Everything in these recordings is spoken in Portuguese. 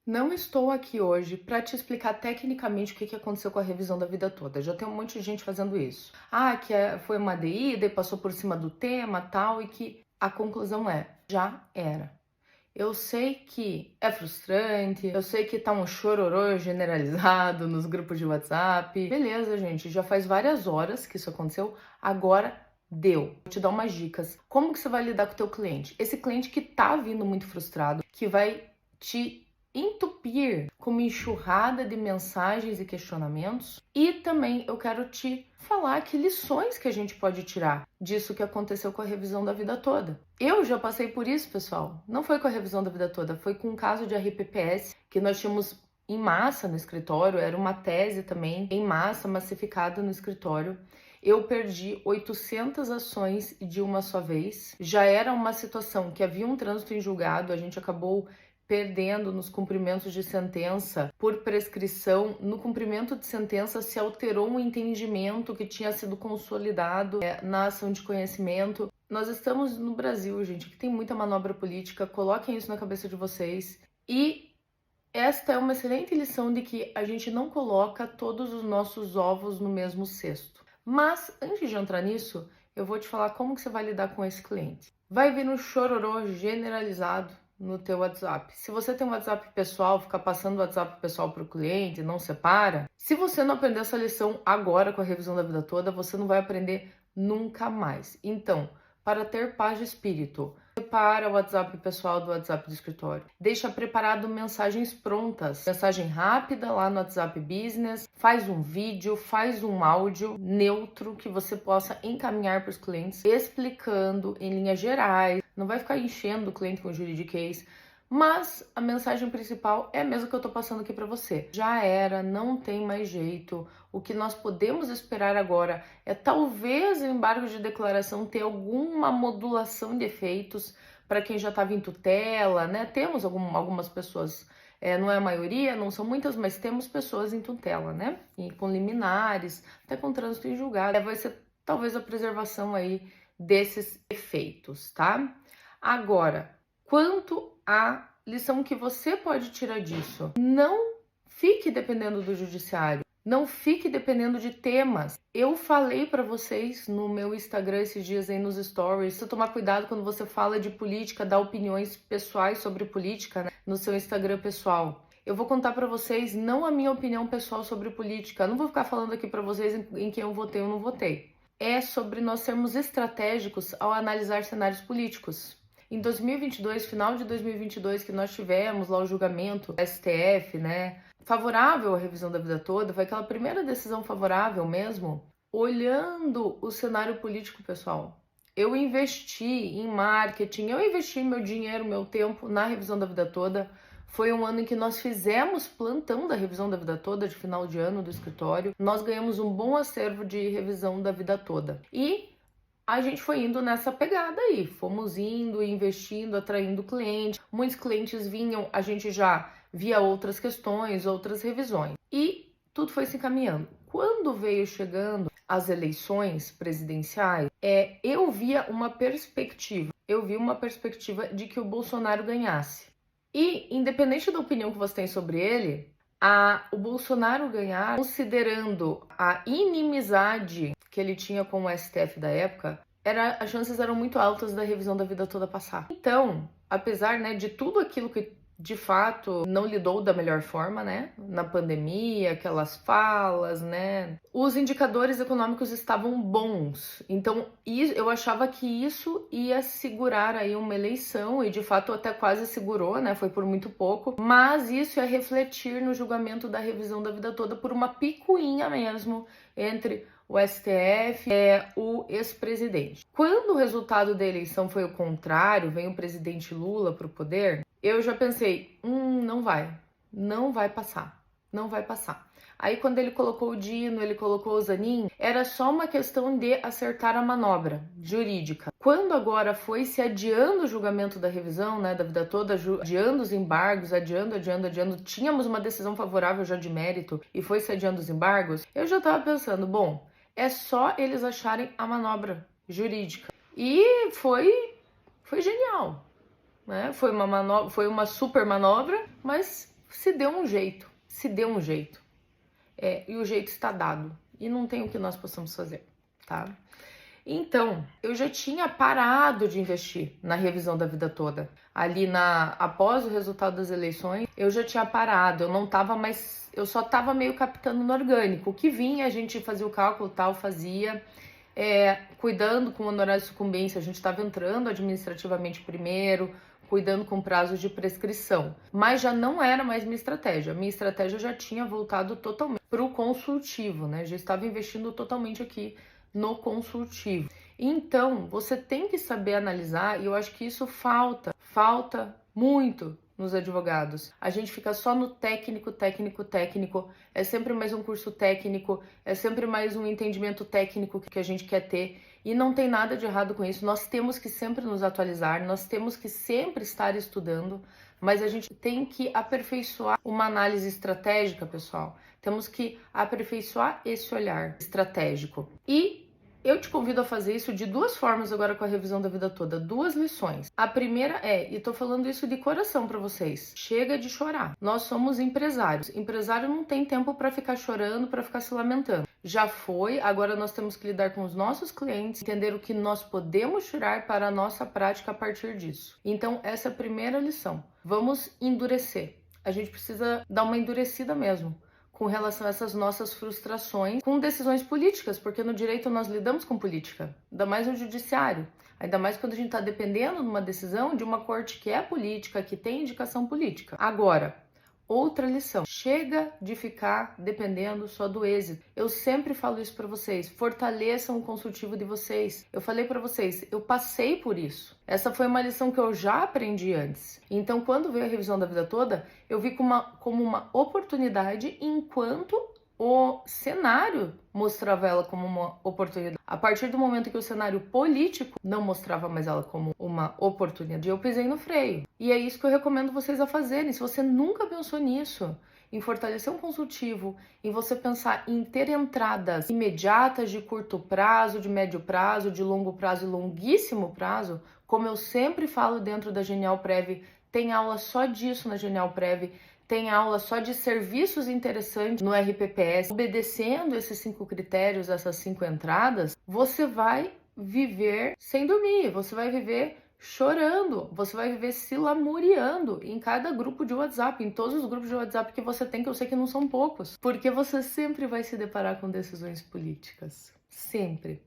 Não estou aqui hoje para te explicar tecnicamente o que aconteceu com a revisão da vida toda. Já tem um monte de gente fazendo isso. Foi uma DI, daí passou por cima do tema, tal, e que a conclusão é: já era. Eu sei que é frustrante, eu sei que tá um chororô generalizado nos grupos de WhatsApp. Beleza, gente, já faz várias horas que isso aconteceu, agora deu. Vou te dar umas dicas. Como que você vai lidar com o teu cliente? Esse cliente que tá vindo muito frustrado, que vai te entupir com uma enxurrada de mensagens e questionamentos. E também eu quero te falar que lições que a gente pode tirar disso que aconteceu com a revisão da vida toda. Eu já passei por isso, pessoal. Não foi com a revisão da vida toda, foi com um caso de RPPS que nós tínhamos em massa no escritório, era uma tese também em massa, massificada no escritório. Eu perdi 800 ações de uma só vez. Já era uma situação que havia um trânsito em julgado, a gente acabou perdendo nos cumprimentos de sentença por prescrição. No cumprimento de sentença se alterou um entendimento que tinha sido consolidado na ação de conhecimento. Nós estamos no Brasil, gente, que tem muita manobra política, coloquem isso na cabeça de vocês. E esta é uma excelente lição de que a gente não coloca todos os nossos ovos no mesmo cesto. Mas, antes de entrar nisso, eu vou te falar como que você vai lidar com esse cliente. Vai vir um chororô generalizado no teu WhatsApp. Se você tem um WhatsApp pessoal, ficar passando o WhatsApp pessoal para o cliente, não separa. Se você não aprender essa lição agora com a revisão da vida toda, você não vai aprender nunca mais. Então, para ter paz de espírito, separa o WhatsApp pessoal do WhatsApp do escritório. Deixa preparado mensagens prontas. Mensagem rápida lá no WhatsApp Business. Faz um vídeo, faz um áudio neutro que você possa encaminhar para os clientes, explicando em linhas gerais. Não vai ficar enchendo o cliente com juridiquês. Mas a mensagem principal é a mesma que eu tô passando aqui para você. Já era, não tem mais jeito. O que nós podemos esperar agora é talvez o embargo de declaração ter alguma modulação de efeitos para quem já estava em tutela, né? Temos algumas pessoas, não é a maioria, não são muitas, mas temos pessoas em tutela, né? E com liminares, até com trânsito em julgado. Vai ser talvez a preservação aí desses efeitos, tá? Agora, quanto à lição que você pode tirar disso, não fique dependendo do judiciário, não fique dependendo de temas. Eu falei para vocês no meu Instagram esses dias aí nos stories, você tomar cuidado quando você fala de política, dá opiniões pessoais sobre política, né, no seu Instagram pessoal. Eu vou contar para vocês não a minha opinião pessoal sobre política, eu não vou ficar falando aqui para vocês em quem eu votei ou não votei. É sobre nós sermos estratégicos ao analisar cenários políticos. Em 2022, final de 2022, que nós tivemos lá o julgamento do STF, né, favorável à revisão da vida toda, foi aquela primeira decisão favorável mesmo, olhando o cenário político, pessoal. Eu investi em marketing, eu investi meu dinheiro, meu tempo na revisão da vida toda. Foi um ano em que nós fizemos plantão da revisão da vida toda, de final de ano do escritório. Nós ganhamos um bom acervo de revisão da vida toda. E a gente foi indo nessa pegada aí, fomos indo, investindo, atraindo clientes. Muitos clientes vinham, a gente já via outras questões, outras revisões. E tudo foi se encaminhando. Quando veio chegando as eleições presidenciais, eu via uma perspectiva. Eu vi uma perspectiva de que o Bolsonaro ganhasse. E, independente da opinião que você tem sobre ele, o Bolsonaro ganhar, considerando a inimizade que ele tinha com o STF da época, as chances eram muito altas da revisão da vida toda passar. Então, apesar, né, de tudo aquilo que de fato não lidou da melhor forma, né, na pandemia, aquelas falas, né, os indicadores econômicos estavam bons. Então, eu achava que isso ia segurar aí uma eleição e de fato até quase segurou, né, foi por muito pouco, mas isso ia refletir no julgamento da revisão da vida toda por uma picuinha mesmo entre o STF o ex-presidente. Quando o resultado da eleição foi o contrário, vem o presidente Lula para o poder, eu já pensei, não vai passar, não vai passar. Aí quando ele colocou o Dino, ele colocou o Zanin, era só uma questão de acertar a manobra jurídica. Quando agora foi se adiando o julgamento da revisão, né, da vida toda, adiando os embargos, adiando, tínhamos uma decisão favorável já de mérito e foi se adiando os embargos, eu já tava pensando, bom, é só eles acharem a manobra jurídica. E foi genial, né? Foi uma super manobra, mas se deu um jeito, se deu um jeito. E o jeito está dado. E não tem o que nós possamos fazer, tá? Então, eu já tinha parado de investir na revisão da vida toda. Após o resultado das eleições, eu já tinha parado, eu não tava mais, eu só tava meio captando no orgânico. O que vinha, a gente fazia o cálculo, tal, fazia, cuidando com o honorário de sucumbência, a gente estava entrando administrativamente primeiro, cuidando com prazos de prescrição. Mas já não era mais minha estratégia. Minha estratégia já tinha voltado totalmente para o consultivo, né? Já estava investindo totalmente aqui no consultivo. Então, você tem que saber analisar, e eu acho que isso falta muito nos advogados. A gente fica só no técnico, é sempre mais um curso técnico, é sempre mais um entendimento técnico que a gente quer ter, e não tem nada de errado com isso. Nós temos que sempre nos atualizar, nós temos que sempre estar estudando, mas a gente tem que aperfeiçoar uma análise estratégica, pessoal. Temos que aperfeiçoar esse olhar estratégico. E eu te convido a fazer isso de duas formas agora com a revisão da vida toda, duas lições. A primeira e tô falando isso de coração para vocês, chega de chorar. Nós somos empresários. Empresário não tem tempo para ficar chorando, para ficar se lamentando. Já foi, agora nós temos que lidar com os nossos clientes, entender o que nós podemos tirar para a nossa prática a partir disso. Então, essa é a primeira lição. Vamos endurecer. A gente precisa dar uma endurecida mesmo com relação a essas nossas frustrações com decisões políticas, porque no direito nós lidamos com política, ainda mais no judiciário, ainda mais quando a gente está dependendo de uma decisão de uma corte que é política, que tem indicação política. Agora, outra lição, chega de ficar dependendo só do êxito. Eu sempre falo isso para vocês, fortaleçam o consultivo de vocês. Eu falei para vocês, eu passei por isso. Essa foi uma lição que eu já aprendi antes. Então, quando veio a revisão da vida toda, eu vi como uma oportunidade, enquanto o cenário mostrava ela como uma oportunidade. A partir do momento que o cenário político não mostrava mais ela como uma oportunidade, eu pisei no freio. E é isso que eu recomendo vocês a fazerem. Se você nunca pensou nisso, em fortalecer um consultivo, em você pensar em ter entradas imediatas de curto prazo, de médio prazo, de longo prazo e longuíssimo prazo, como eu sempre falo dentro da Genial Prev, tem aula só disso na Genial Prev, tem aula só de serviços interessantes no RPPS. Obedecendo esses 5 critérios, essas 5 entradas, você vai viver sem dormir, você vai viver chorando, você vai viver se lamuriando em cada grupo de WhatsApp, em todos os grupos de WhatsApp que você tem, que eu sei que não são poucos, porque você sempre vai se deparar com decisões políticas, sempre.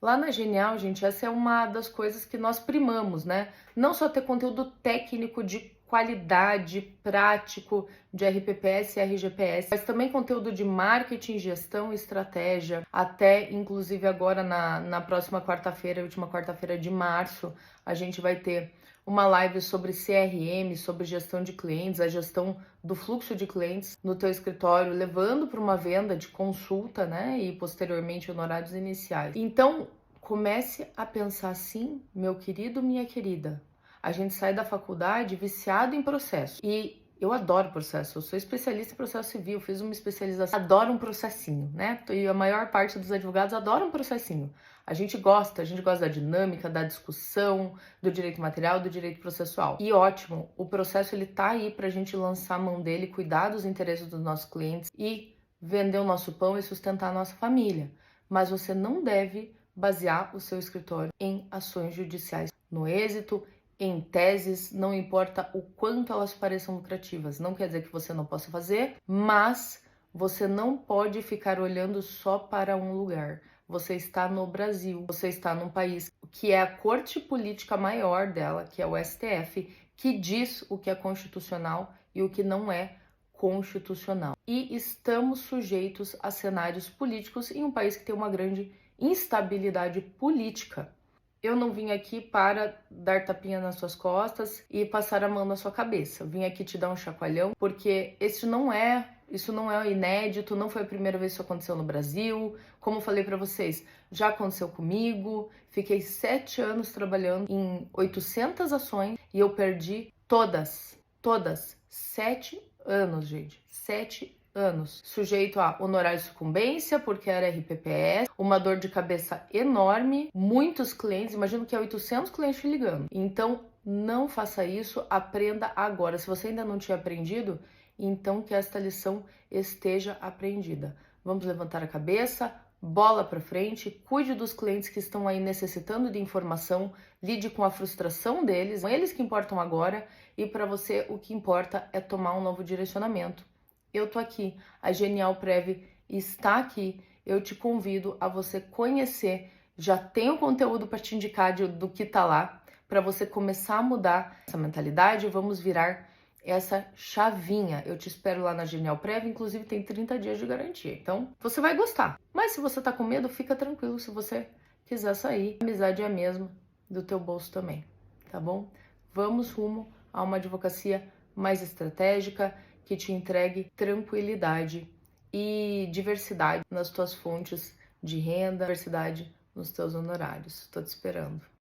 Lá na Genial, gente, essa é uma das coisas que nós primamos, né? Não só ter conteúdo técnico de qualidade, prático, de RPPS e RGPS, mas também conteúdo de marketing, gestão e estratégia. Até, inclusive, agora na próxima quarta-feira, última quarta-feira de março, a gente vai ter uma live sobre CRM, sobre gestão de clientes, a gestão do fluxo de clientes no teu escritório, levando para uma venda de consulta, né? E posteriormente honorários iniciais. Então, comece a pensar assim, meu querido, minha querida. A gente sai da faculdade viciado em processo. E eu adoro processo, eu sou especialista em processo civil, fiz uma especialização, adoro um processinho, né? E a maior parte dos advogados adora um processinho. A gente gosta da dinâmica, da discussão, do direito material, do direito processual. E ótimo, o processo ele tá aí pra gente lançar a mão dele, cuidar dos interesses dos nossos clientes e vender o nosso pão e sustentar a nossa família. Mas você não deve basear o seu escritório em ações judiciais no êxito, em teses, não importa o quanto elas pareçam lucrativas. Não quer dizer que você não possa fazer, mas você não pode ficar olhando só para um lugar. Você está no Brasil, você está num país que é a corte política maior dela, que é o STF, que diz o que é constitucional e o que não é constitucional. E estamos sujeitos a cenários políticos em um país que tem uma grande instabilidade política. Eu não vim aqui para dar tapinha nas suas costas e passar a mão na sua cabeça. Eu vim aqui te dar um chacoalhão, porque isso não é inédito, não foi a primeira vez que isso aconteceu no Brasil. Como eu falei para vocês, já aconteceu comigo. Fiquei 7 anos trabalhando em 800 ações e eu perdi todas. 7 anos, gente. 7 anos, sujeito a honorário de sucumbência, porque era RPPS, uma dor de cabeça enorme, muitos clientes, imagino que é 800 clientes ligando. Então, não faça isso, aprenda agora. Se você ainda não tinha aprendido, então que esta lição esteja aprendida. Vamos levantar a cabeça, bola para frente, cuide dos clientes que estão aí necessitando de informação, lide com a frustração deles, são eles que importam agora, e para você o que importa é tomar um novo direcionamento. Eu tô aqui, a Genial Prev está aqui, eu te convido a você conhecer, já tem o conteúdo para te indicar do que tá lá, para você começar a mudar essa mentalidade, vamos virar essa chavinha. Eu te espero lá na Genial Prev, inclusive tem 30 dias de garantia. Então, você vai gostar. Mas se você tá com medo, fica tranquilo, se você quiser sair, a amizade é a mesma do teu bolso também, tá bom? Vamos rumo a uma advocacia mais estratégica, que te entregue tranquilidade e diversidade nas tuas fontes de renda, diversidade nos teus honorários. Tô te esperando.